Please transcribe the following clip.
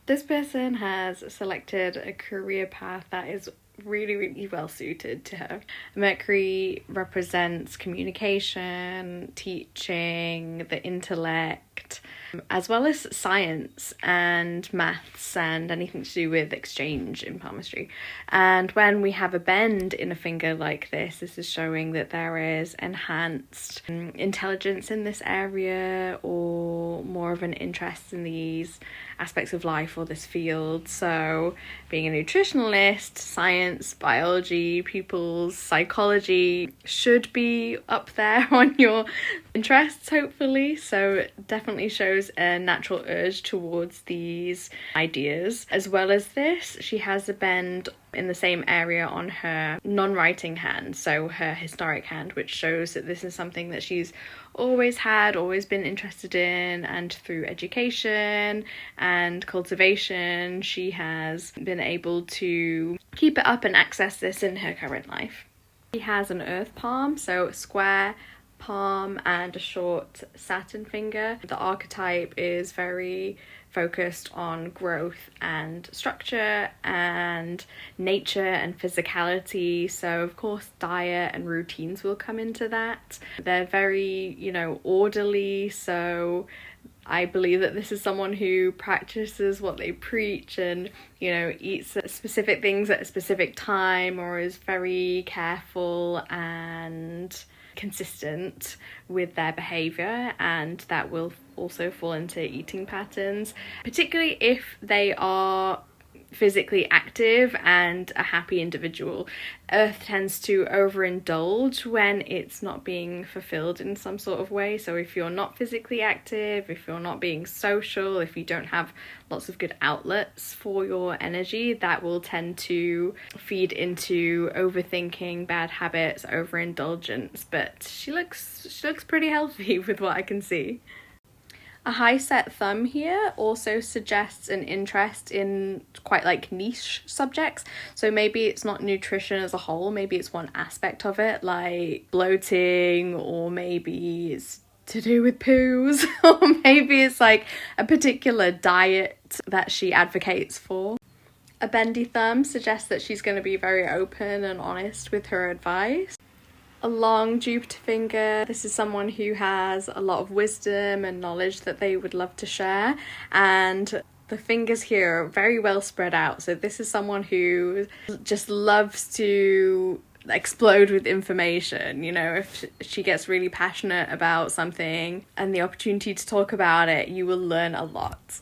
This person has selected a career path that is really, really well suited to her. Mercury represents communication, teaching, the intellect, as well as science and maths and anything to do with exchange in palmistry. And when we have a bend in a finger like this is showing that there is enhanced intelligence in this area, or more of an interest in these aspects of life or this field. So being a nutritionist, science, biology, people's psychology should be up there on your interests, hopefully. So it definitely shows a natural urge towards these ideas. As well as this, she has a bend in the same area on her non-writing hand, so her historic hand, which shows that this is something that she's always had, always been interested in, and through education and cultivation she has been able to keep it up and access this in her current life. She has an earth palm, so square palm and a short Saturn finger. The archetype is very focused on growth and structure and nature and physicality, so of course diet and routines will come into that. They're very, orderly, so I believe that this is someone who practices what they preach and, eats specific things at a specific time, or is very careful and consistent with their behavior, and that will also fall into eating patterns, particularly if they are physically active and a happy individual. Earth tends to overindulge when it's not being fulfilled in some sort of way. So if you're not physically active, if you're not being social, if you don't have lots of good outlets for your energy, that will tend to feed into overthinking, bad habits, overindulgence. But she looks pretty healthy with what I can see. A high set thumb here also suggests an interest in quite niche subjects. So maybe it's not nutrition as a whole, maybe it's one aspect of it, like bloating, or maybe it's to do with poos, or maybe it's like a particular diet that she advocates for. A bendy thumb suggests that she's going to be very open and honest with her advice. A long Jupiter finger, this is someone who has a lot of wisdom and knowledge that they would love to share, and the fingers here are very well spread out, so this is someone who just loves to explode with information. If she gets really passionate about something and the opportunity to talk about it, you will learn a lot.